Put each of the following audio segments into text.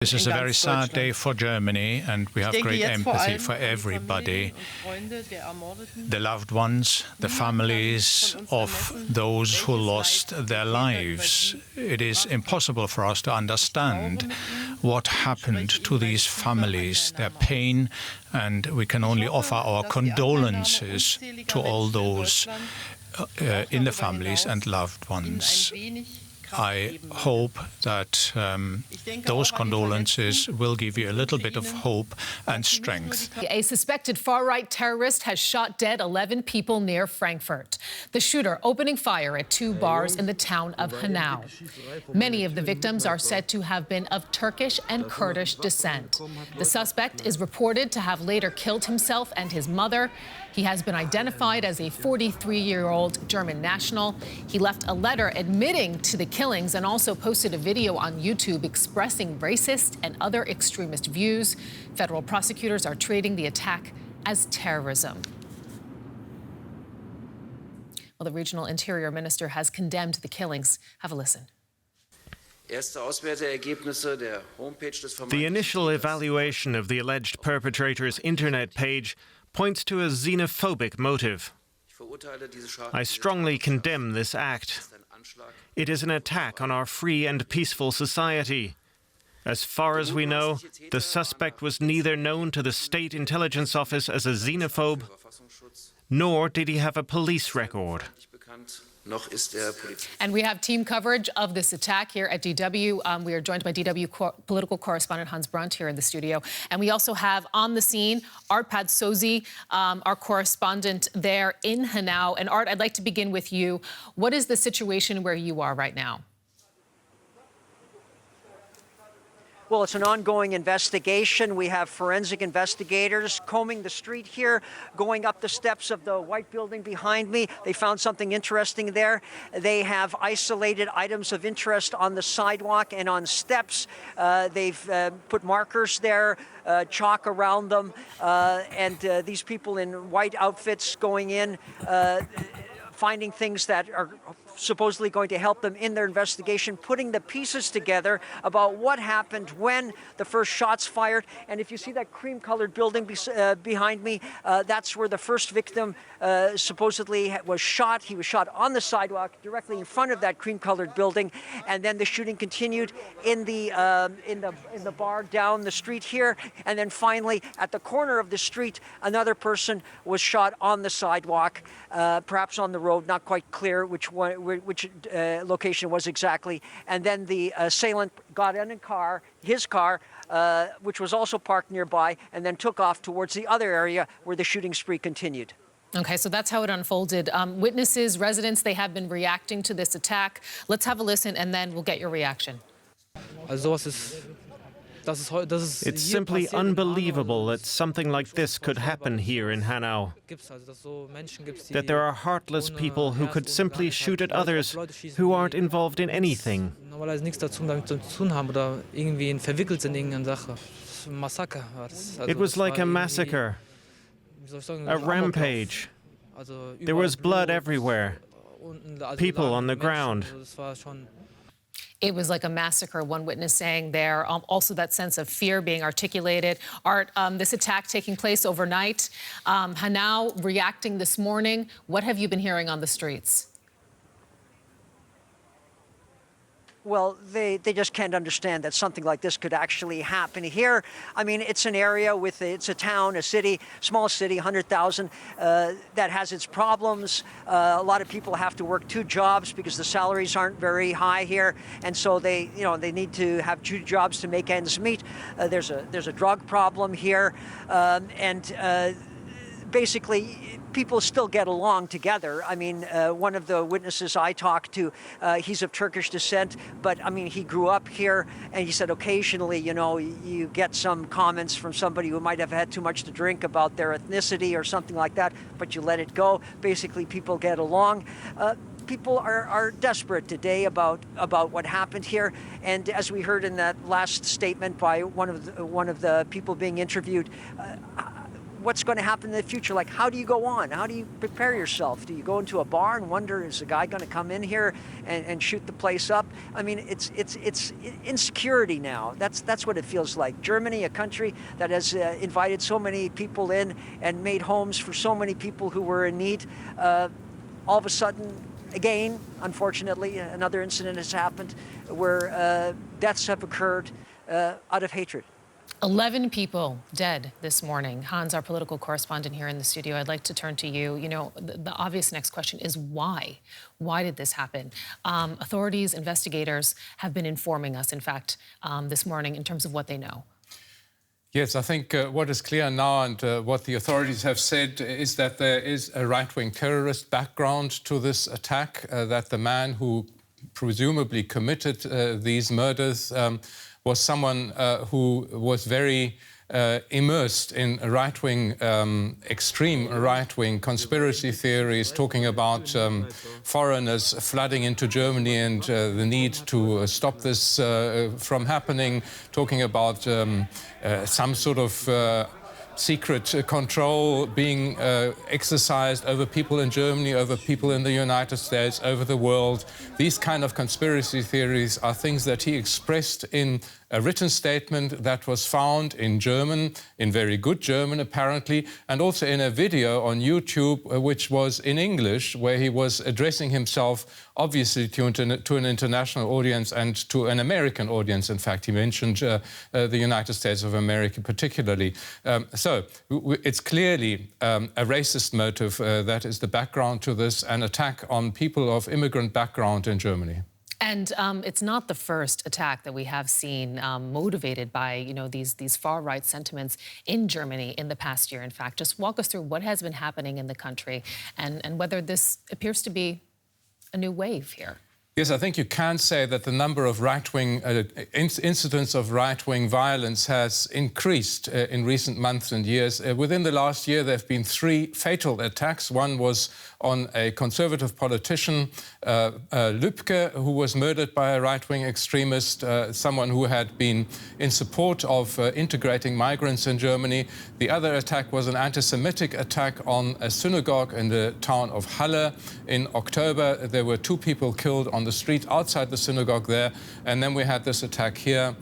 This is a very sad day for Germany, and we have great empathy for everybody. The loved ones, the families of those who lost their lives. It is impossible for us to understand what happened to these families, their pain, and we can only offer our condolences to all those in the families and loved ones. I hope that those condolences will give you a little bit of hope and strength. A suspected far-right terrorist has shot dead 11 people near Frankfurt. The shooter opening fire at 2 bars in the town of Hanau. Many of the victims are said to have been of Turkish and Kurdish descent. The suspect is reported to have later killed himself and his mother. He has been identified as a 43-year-old German national. He left a letter admitting to the killings and also posted a video on YouTube expressing racist and other extremist views. Federal prosecutors are treating the attack as terrorism. Well, the regional interior minister has condemned the killings. Have a listen. The initial evaluation of the alleged perpetrator's internet page points to a xenophobic motive. I strongly condemn this act. It is an attack on our free and peaceful society. As far as we know, the suspect was neither known to the State Intelligence Office as a xenophobe, nor did he have a police record. And we have team coverage of this attack here at DW. We are joined by DW political correspondent Hans Brandt here in the studio. And we also have on the scene Arpad Sozi, our correspondent there in Hanau. And Art, I'd like to begin with you. What is the situation where you are right now? Well, it's an ongoing investigation. We have forensic investigators combing the street here, going up the steps of the white building behind me. They found something interesting there. They have isolated items of interest on the sidewalk and on steps. They've put markers there, chalk around them, and these people in white outfits going in, finding things that are supposedly going to help them in their investigation, putting the pieces together about what happened when the first shots fired. And if you see that cream-colored building behind me, that's where the first victim supposedly was shot. He was shot on the sidewalk directly in front of that cream-colored building, and then the shooting continued in the bar down the street here, and then finally at the corner of the street, another person was shot on the sidewalk, perhaps on the road, not quite clear which location it was exactly. And then the assailant got in his car, which was also parked nearby, and then took off towards the other area where the shooting spree continued. Okay, so that's how it unfolded. Witnesses, residents, they have been reacting to this attack. Let's have a listen, and then we'll get your reaction. It's simply unbelievable that something like this could happen here in Hanau. That there are heartless people who could simply shoot at others who aren't involved in anything. It was like a massacre, a rampage. There was blood everywhere, people on the ground. It was like a massacre, one witness saying there. Also that sense of fear being articulated. Art, this attack taking place overnight. Hanau reacting this morning. What have you been hearing on the streets? Well, they just can't understand that something like this could actually happen here. I mean, it's an area it's a town, a city, small city, 100,000, that has its problems. A lot of people have to work 2 jobs because the salaries aren't very high here, and so they need to have 2 jobs to make ends meet. There's a drug problem here, and basically, people still get along together. I mean, one of the witnesses I talked to, he's of Turkish descent, but I mean, he grew up here, and he said occasionally, you get some comments from somebody who might have had too much to drink about their ethnicity or something like that, but you let it go. Basically, people get along. People are desperate today about what happened here, and as we heard in that last statement by one of the people being interviewed, what's going to happen in the future. Like, how do you go on? How do you prepare yourself? Do you go into a bar and wonder, is a guy going to come in here and shoot the place up? I mean, it's insecurity now. That's what it feels like. Germany, a country that has invited so many people in and made homes for so many people who were in need. All of a sudden, again, unfortunately, another incident has happened where deaths have occurred out of hatred. 11 people dead this morning. Hans, our political correspondent here in the studio, I'd like to turn to you. You know, the obvious next question is why? Why did this happen? Authorities, investigators have been informing us, in fact, this morning in terms of what they know. Yes, I think what is clear now and what the authorities have said is that there is a right-wing terrorist background to this attack, that the man who presumably committed these murders was someone who was very immersed in right-wing, extreme right-wing conspiracy theories, talking about foreigners flooding into Germany and the need to stop this from happening, talking about some sort of secret control being exercised over people in Germany, over people in the United States, over the world. These kind of conspiracy theories are things that he expressed in a written statement that was found in German, in very good German apparently, and also in a video on YouTube which was in English, where he was addressing himself obviously to an international audience and to an American audience. In fact, he mentioned the United States of America particularly. So it's clearly a racist motive that is the background to this, an attack on people of immigrant background in Germany. And it's not the first attack that we have seen motivated by, you know, these far-right sentiments in Germany in the past year. In fact, just walk us through what has been happening in the country and whether this appears to be a new wave here. Yes, I think you can say that the number of right-wing incidents of right-wing violence has increased in recent months and years. Within the last year, there have been 3 fatal attacks. One was on a conservative politician, Lübke, who was murdered by a right-wing extremist, someone who had been in support of integrating migrants in Germany. The other attack was an anti-Semitic attack on a synagogue in the town of Halle. In October, there were 2 people killed on the street outside the synagogue there. And then we had this attack here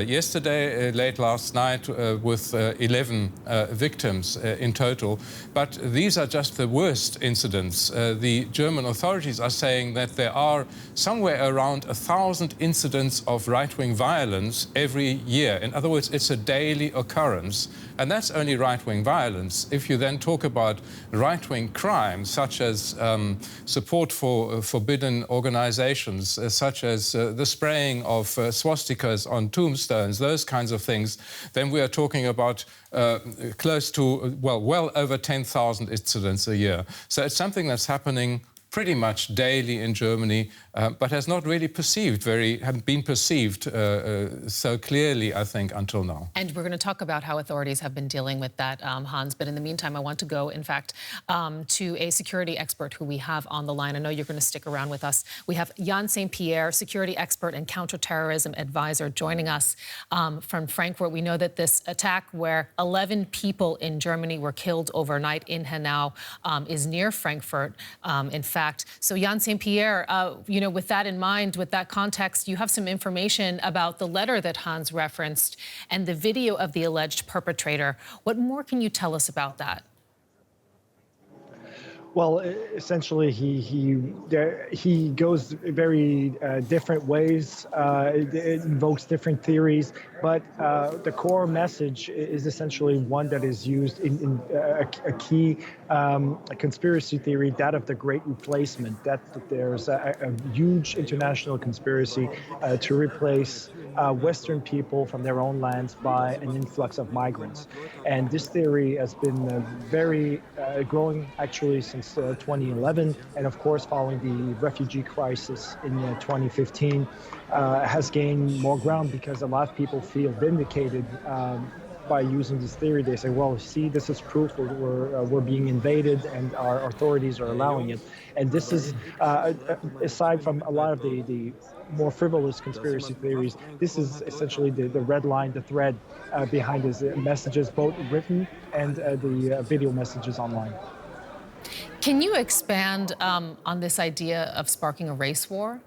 yesterday, late last night, with 11 victims in total. But these are just the worst incidents. The German authorities are saying that there are somewhere around 1,000 incidents of right-wing violence every year. In other words, it's a daily occurrence. And that's only right-wing violence. If you then talk about right-wing crimes, such as support for forbidden organizations, such as the spraying of swastikas on tombstones, those kinds of things, then we are talking about close to, well over 10,000 incidents a year. So it's something that's happening pretty much daily in Germany, but has not really hadn't been perceived so clearly, I think, until now. And we're going to talk about how authorities have been dealing with that, Hans. But in the meantime, I want to go, in fact, to a security expert who we have on the line. I know you're going to stick around with us. We have Jan St. Pierre, security expert and counterterrorism advisor, joining us from Frankfurt. We know that this attack, where 11 people in Germany were killed overnight in Hanau, is near Frankfurt, in fact. So, Jan St. Pierre, you know, with that in mind, with that context, you have some information about the letter that Hans referenced and the video of the alleged perpetrator. What more can you tell us about that? Well, essentially, he goes very different ways. It invokes different theories, but the core message is essentially one that is used in a key conspiracy theory, that of the Great Replacement. That there's a huge international conspiracy to replace Western people from their own lands by an influx of migrants, and this theory has been very growing actually since 2011, and of course following the refugee crisis in 2015 has gained more ground because a lot of people feel vindicated by using this theory, they say, well, see, this is proof we're being invaded and our authorities are allowing it. And this is, aside from a lot of the more frivolous conspiracy theories, this is essentially the red line, the thread behind his messages, both written and the video messages online. Can you expand on this idea of sparking a race war?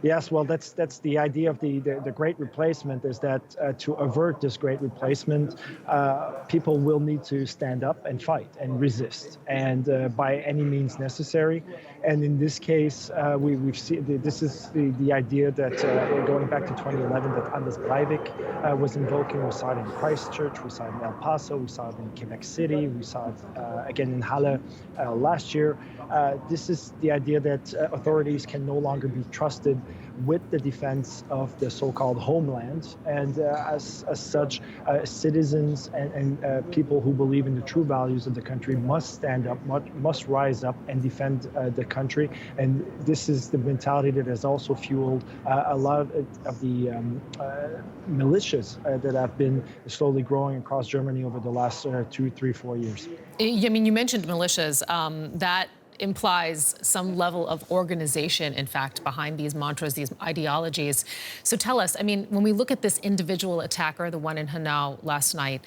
Yes, well, that's the idea of the great replacement, is that to avert this great replacement, people will need to stand up and fight and resist, and by any means necessary. And in this case, we've seen this is the idea that going back to 2011, that Anders Breivik was invoking. We saw it in Christchurch, we saw it in El Paso, we saw it in Quebec City, we saw it again in Halle last year. This is the idea that authorities can no longer be trusted with the defense of the so-called homeland, and as such, citizens and people who believe in the true values of the country must stand up, must rise up and defend the country. And this is the mentality that has also fueled a lot of the militias that have been slowly growing across Germany over the last 2, 3, 4 years. I mean, you mentioned militias. That implies some level of organization, in fact, behind these mantras, these ideologies. So tell us, I mean, when we look at this individual attacker, the one in Hanau last night,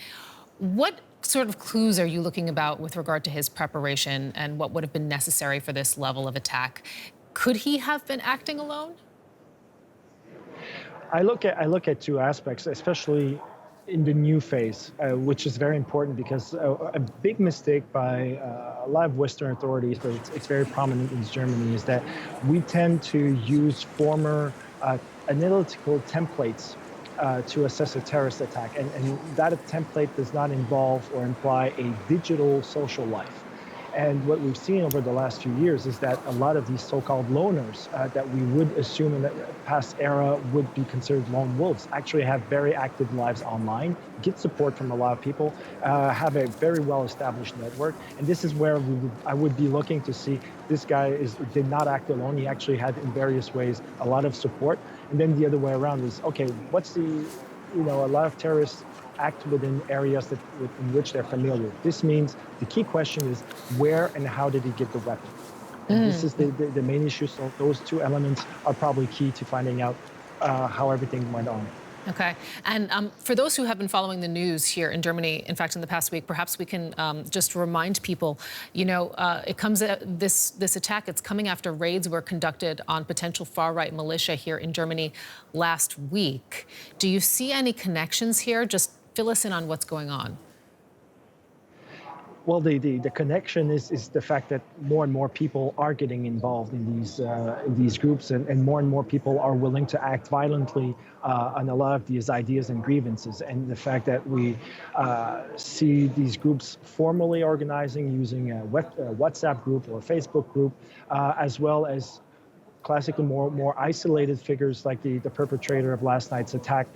what sort of clues are you looking about with regard to his preparation and what would have been necessary for this level of attack? Could he have been acting alone? I look at two aspects, especially in the new phase, which is very important, because a big mistake by a lot of Western authorities, but it's very prominent in Germany, is that we tend to use former analytical templates to assess a terrorist attack. And that template does not involve or imply a digital social life. And what we've seen over the last few years is that a lot of these so-called loners that we would assume in the past era would be considered lone wolves actually have very active lives online, get support from a lot of people, have a very well-established network. And this is where I would be looking to see this guy did not act alone. He actually had, in various ways, a lot of support. And then the other way around is, okay, what's a lot of terrorists act within areas in which they're familiar. This means the key question is where and how did he get the weapon? And this is the main issue. So those two elements are probably key to finding out how everything went on. Okay. And for those who have been following the news here in Germany, in fact, in the past week, perhaps we can just remind people, it comes this attack, it's coming after raids were conducted on potential far-right militia here in Germany last week. Do you see any connections here? Just fill us in on what's going on. Well, the connection is the fact that more and more people are getting involved in these groups, and more people are willing to act violently on a lot of these ideas and grievances. And the fact that we see these groups formally organizing using a WhatsApp group or a Facebook group, as well as classically more isolated figures like the perpetrator of last night's attack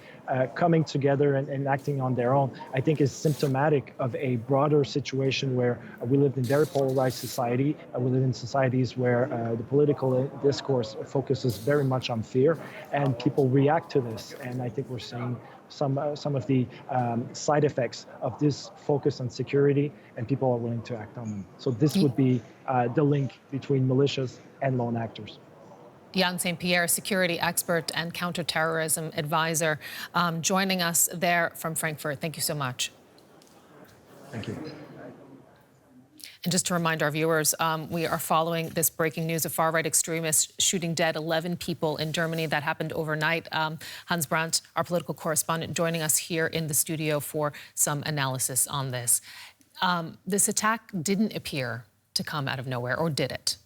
coming together and acting on their own, I think is symptomatic of a broader situation where we live in very polarized society. We live in societies where the political discourse focuses very much on fear, and people react to this. And I think we're seeing some of the side effects of this focus on security, and people are willing to act on them. So this would be the link between militias and lone actors. Jan St. Pierre, security expert and counterterrorism advisor, joining us there from Frankfurt. Thank you so much. Thank you. And just to remind our viewers, we are following this breaking news of far-right extremists shooting dead 11 people in Germany. That happened overnight. Hans Brandt, our political correspondent, joining us here in the studio for some analysis on this. This attack didn't appear to come out of nowhere, or did it?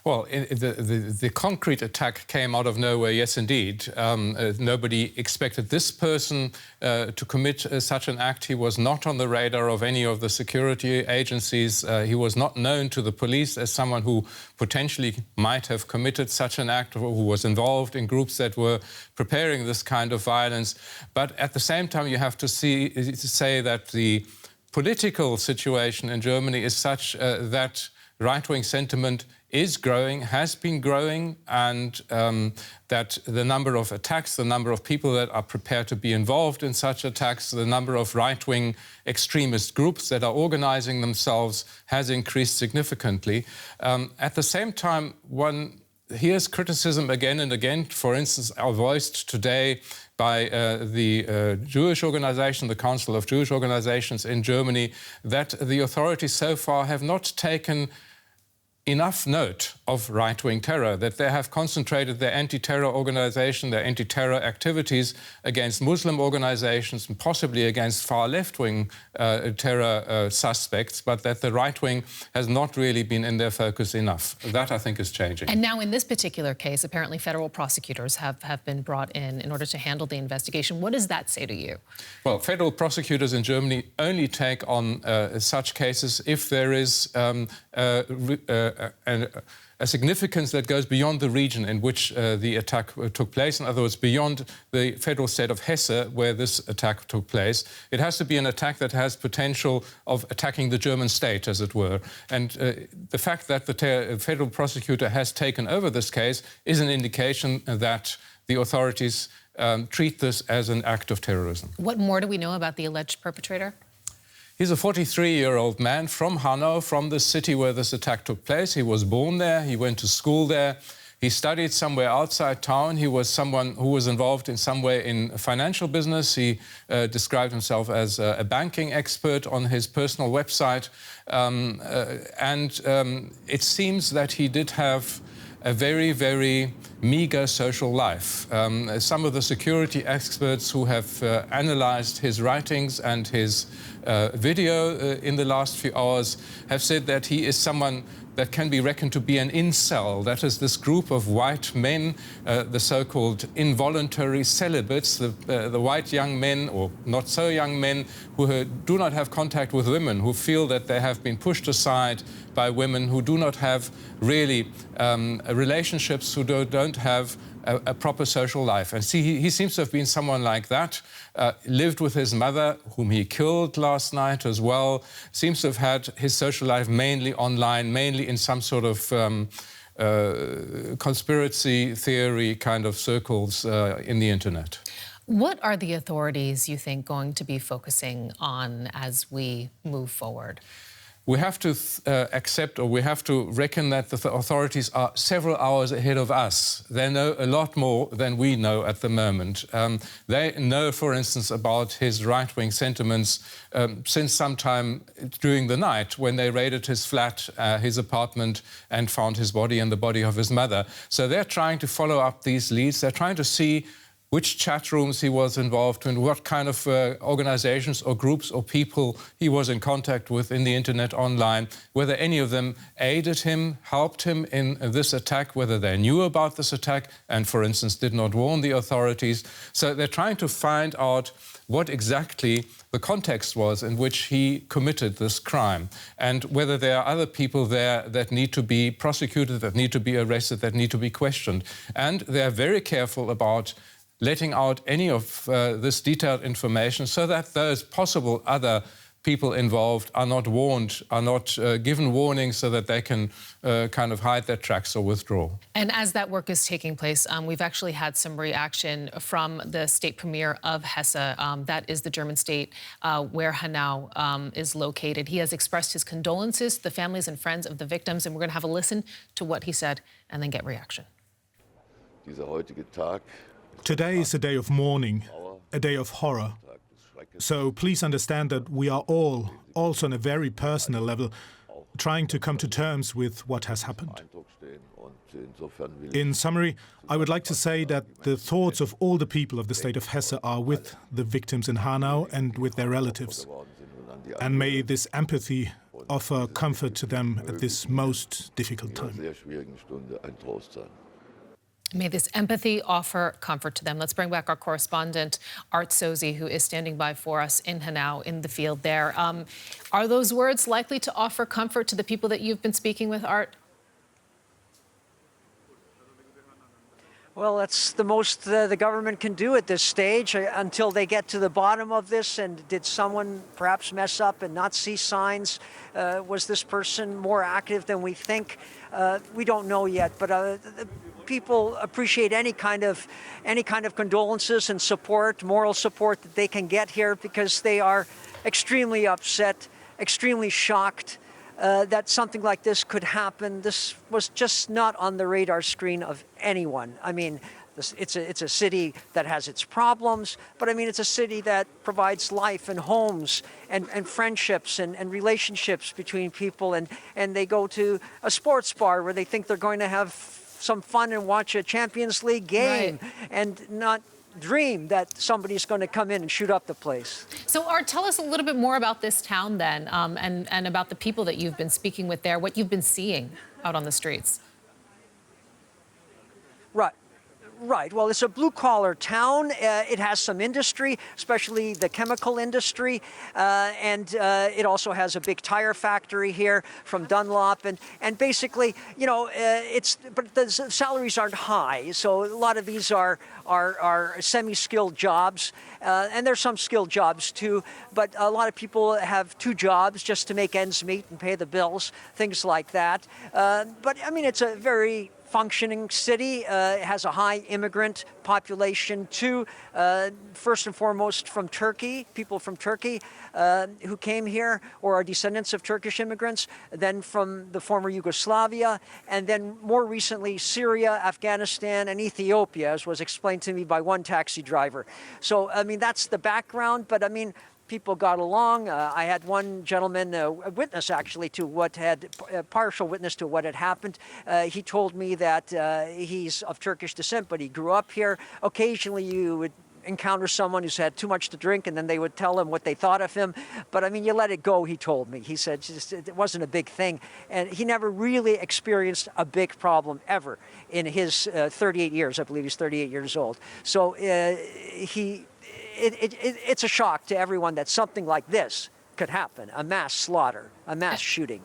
Well, the concrete attack came out of nowhere, yes, indeed. Nobody expected this person to commit such an act. He was not on the radar of any of the security agencies. He was not known to the police as someone who potentially might have committed such an act, or who was involved in groups that were preparing this kind of violence. But at the same time, you have to say that the political situation in Germany is such that right-wing sentiment is growing, has been growing, and that the number of attacks, the number of people that are prepared to be involved in such attacks, the number of right-wing extremist groups that are organizing themselves has increased significantly. At the same time, one hears criticism again and again, for instance, voiced today by the Jewish organization, the Council of Jewish Organizations in Germany, that the authorities so far have not taken enough note of right-wing terror, that they have concentrated their anti-terror organization, their anti-terror activities against Muslim organizations and possibly against far left-wing terror suspects, but that the right-wing has not really been in their focus enough. That, I think, is changing. And now in this particular case, apparently federal prosecutors have been brought in order to handle the investigation. What does that say to you? Well, federal prosecutors in Germany only take on such cases if there is a significance that goes beyond the region in which the attack took place. In other words, beyond the federal state of Hesse, where this attack took place. It has to be an attack that has potential of attacking the German state, as it were. And the fact that the federal prosecutor has taken over this case is an indication that the authorities treat this as an act of terrorism. What more do we know about the alleged perpetrator? He's a 43-year-old man from Hanau, from the city where this attack took place. He was born there, he went to school there, he studied somewhere outside town. He was someone who was involved in some way in financial business. He described himself as a banking expert on his personal website. It seems that he did have a very, very meager social life. Some of the security experts who have analyzed his writings and his video in the last few hours have said that he is someone that can be reckoned to be an incel. That is this group of white men, the so-called involuntary celibates, the white young men, or not so young men, who do not have contact with women, who feel that they have been pushed aside by women, who do not have really relationships, who don't have a proper social life. And see, he seems to have been someone like that, lived with his mother, whom he killed last night as well, seems to have had his social life mainly online, mainly in some sort of conspiracy theory kind of circles in the internet. What are the authorities, you think, going to be focusing on as we move forward? We have to accept, or we have to reckon that the authorities are several hours ahead of us. They know a lot more than we know at the moment. They know, for instance, about his right-wing sentiments since sometime during the night when they raided his flat, his apartment, and found his body and the body of his mother. So they're trying to follow up these leads. They're trying to see which chat rooms he was involved in, what kind of organizations or groups or people he was in contact with in the internet online, whether any of them aided him, helped him in this attack, whether they knew about this attack and, for instance, did not warn the authorities. So they're trying to find out what exactly the context was in which he committed this crime, and whether there are other people there that need to be prosecuted, that need to be arrested, that need to be questioned. And they're very careful about letting out any of this detailed information so that those possible other people involved are not warned, are not given warnings so that they can kind of hide their tracks or withdraw. And as that work is taking place, we've actually had some reaction from the state premier of Hesse, that is the German state where Hanau is located. He has expressed his condolences to the families and friends of the victims, and we're going to have a listen to what he said and then get reaction. Today is a day of mourning, a day of horror. So please understand that we are all, also on a very personal level, trying to come to terms with what has happened. In summary, I would like to say that the thoughts of all the people of the state of Hesse are with the victims in Hanau and with their relatives. And may this empathy offer comfort to them at this most difficult time. May this empathy offer comfort to them. Let's bring back our correspondent, Art Sozi, who is standing by for us in Hanau, in the field there. Are those words likely to offer comfort to the people that you've been speaking with, Art? Well, that's the most the government can do at this stage until they get to the bottom of this. And did someone perhaps mess up and not see signs? Was this person more active than we think? We don't know yet, but people appreciate any kind of condolences and support, moral support that they can get here, because they are extremely upset, extremely shocked that something like this could happen. This was just not on the radar screen of anyone. I mean, it's a city that has its problems, but I mean, it's a city that provides life and homes and friendships and relationships between people, and they go to a sports bar where they think they're going to have some fun and watch a Champions League game, right, and not dream that somebody's going to come in and shoot up the place. So, Art, tell us a little bit more about this town then, and about the people that you've been speaking with there, what you've been seeing out on the streets. Right. Well, it's a blue-collar town. It has some industry, especially the chemical industry, and it also has a big tire factory here from Dunlop. And basically, you know, but the salaries aren't high, so a lot of these are semi-skilled jobs, and there's some skilled jobs too. But a lot of people have 2 jobs just to make ends meet and pay the bills, things like that. But I mean, it's a very functioning city. It has a high immigrant population too, first and foremost from Turkey, people from Turkey who came here or are descendants of Turkish immigrants, then from the former Yugoslavia, and then more recently Syria, Afghanistan, and Ethiopia, as was explained to me by one taxi driver. So, I mean, that's the background, but I mean, people got along. I had one gentleman, a witness actually to what had, a partial witness to what had happened. He told me that he's of Turkish descent, but he grew up here. Occasionally you would encounter someone who's had too much to drink, and then they would tell him what they thought of him. But I mean, you let it go, he told me. He said it wasn't a big thing. And he never really experienced a big problem ever in his 38 years. I believe he's 38 years old. So it's a shock to everyone that something like this could happen, a mass slaughter, a mass shooting.